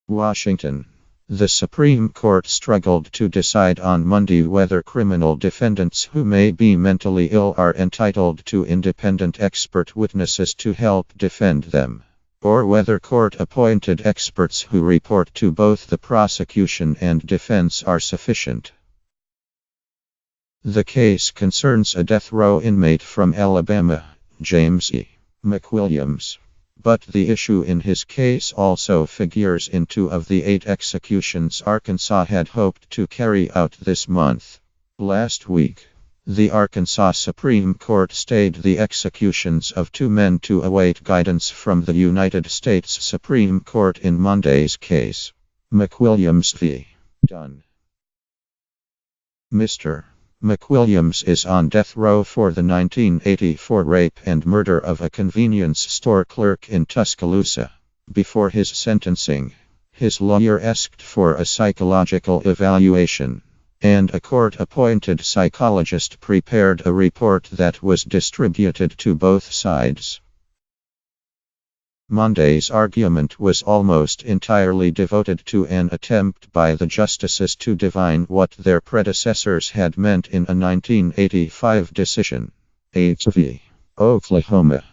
Washington. The Supreme Court struggled to decide on Monday whether criminal defendants who may be mentally ill are entitled to independent expert witnesses to help defend them, or whether court-appointed experts who report to both the prosecution and defense are sufficient. The case concerns a death row inmate from Alabama, James E. McWilliams. But the issue in his case also figures in 2 of the 8 executions Arkansas had hoped to carry out this month. Last week, the Arkansas Supreme Court stayed the executions of 2 men to await guidance from the United States Supreme Court in Monday's case. McWilliams v. Dunn. Mr. McWilliams is on death row for the 1984 rape and murder of a convenience store clerk in Tuscaloosa. Before his sentencing, his lawyer asked for a psychological evaluation, and a court-appointed psychologist prepared a report that was distributed to both sides. Monday's argument was almost entirely devoted to an attempt by the justices to divine what their predecessors had meant in a 1985 decision. H. v. Oklahoma.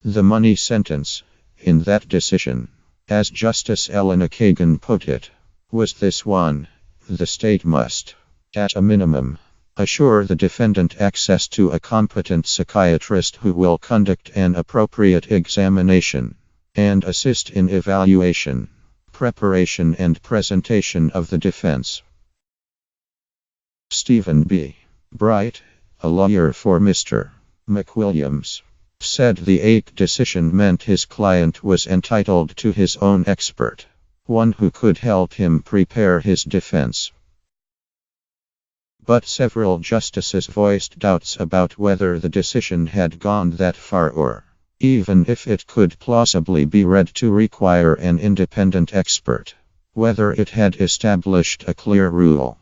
The money sentence, in that decision, as Justice Elena Kagan put it, was this one: the state must, at a minimum, assure the defendant access to a competent psychiatrist who will conduct an appropriate examination and assist in evaluation, preparation and presentation of the defense. Stephen B. Bright, a lawyer for Mr. McWilliams, said the Ake decision meant his client was entitled to his own expert, one who could help him prepare his defense. But several justices voiced doubts about whether the decision had gone that far or, even if it could plausibly be read to require an independent expert, whether it had established a clear rule.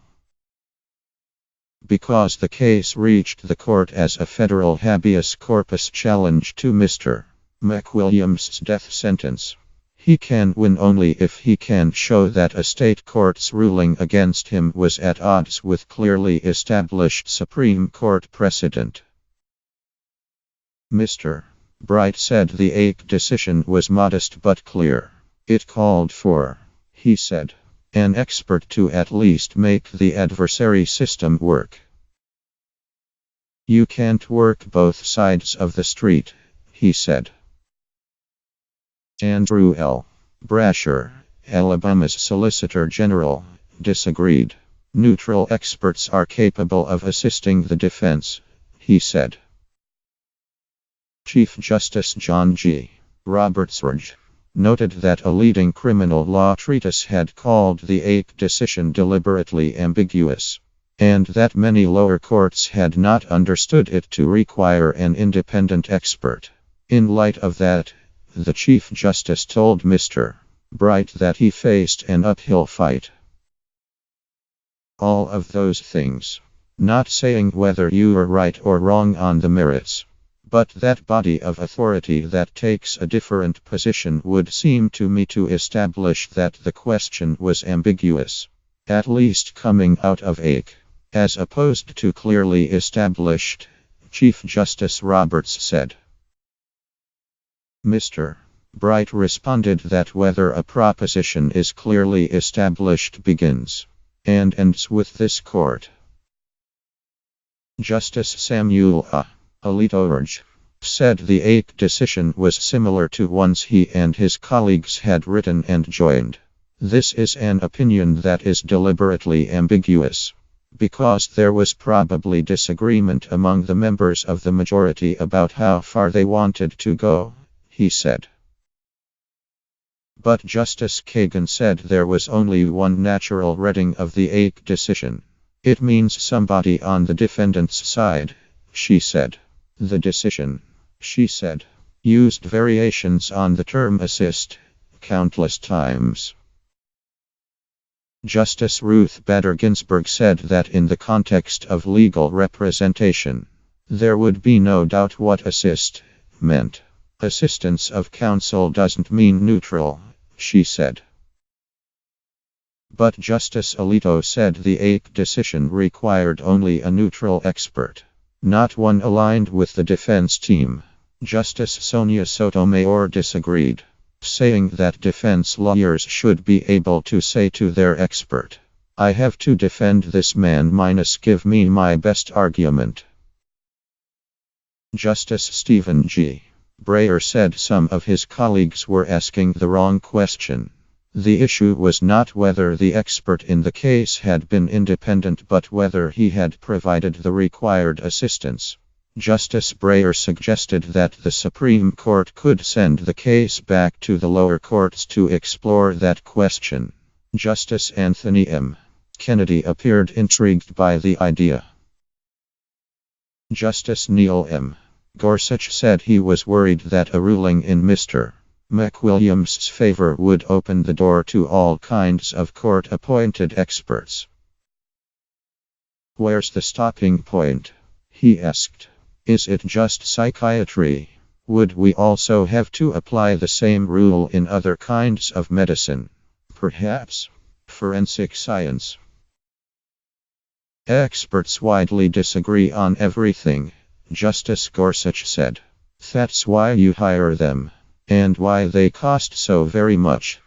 Because the case reached the court as a federal habeas corpus challenge to Mr. McWilliams' death sentence, he can win only if he can show that a state court's ruling against him was at odds with clearly established Supreme Court precedent. Mr. Bright said the Ake decision was modest but clear. It called for, he said, an expert to at least make the adversary system work. You can't work both sides of the street, he said. Andrew L. Brasher, Alabama's Solicitor General, disagreed. Neutral experts are capable of assisting the defense, he said. Chief Justice John G. Roberts noted that a leading criminal law treatise had called the Ake decision deliberately ambiguous, and that many lower courts had not understood it to require an independent expert. In light of that, the Chief Justice told Mr. Bright that he faced an uphill fight. All of those things. Not saying whether you are right or wrong on the merits, but that body of authority that takes a different position would seem to me to establish that the question was ambiguous, at least coming out of Ake, as opposed to clearly established, Chief Justice Roberts said. Mr. Bright responded that whether a proposition is clearly established begins and ends with this court. Justice Samuel Alito said the Ake decision was similar to ones he and his colleagues had written and joined. This is an opinion that is deliberately ambiguous, because there was probably disagreement among the members of the majority about how far they wanted to go, he said. But Justice Kagan said there was only one natural reading of the Ake decision. It means somebody on the defendant's side, she said. The decision, she said, used variations on the term assist countless times. Justice Ruth Bader Ginsburg said that in the context of legal representation, there would be no doubt what assist meant. Assistance of counsel doesn't mean neutral, she said. But Justice Alito said the AIC decision required only a neutral expert, not one aligned with the defense team. Justice Sonia Sotomayor disagreed, saying that defense lawyers should be able to say to their expert, "I have to defend this man minus give me my best argument." Justice Stephen G. Breyer said some of his colleagues were asking the wrong question. The issue was not whether the expert in the case had been independent but whether he had provided the required assistance. Justice Breyer suggested that the Supreme Court could send the case back to the lower courts to explore that question. Justice Anthony M. Kennedy appeared intrigued by the idea. Justice Neil M. Gorsuch said he was worried that a ruling in Mr. McWilliams' favor would open the door to all kinds of court-appointed experts. "Where's the stopping point?" he asked. "Is it just psychiatry? Would we also have to apply the same rule in other kinds of medicine? Perhaps forensic science?" "Experts widely disagree on everything," Justice Gorsuch said. "That's why you hire them. And why they cost so very much."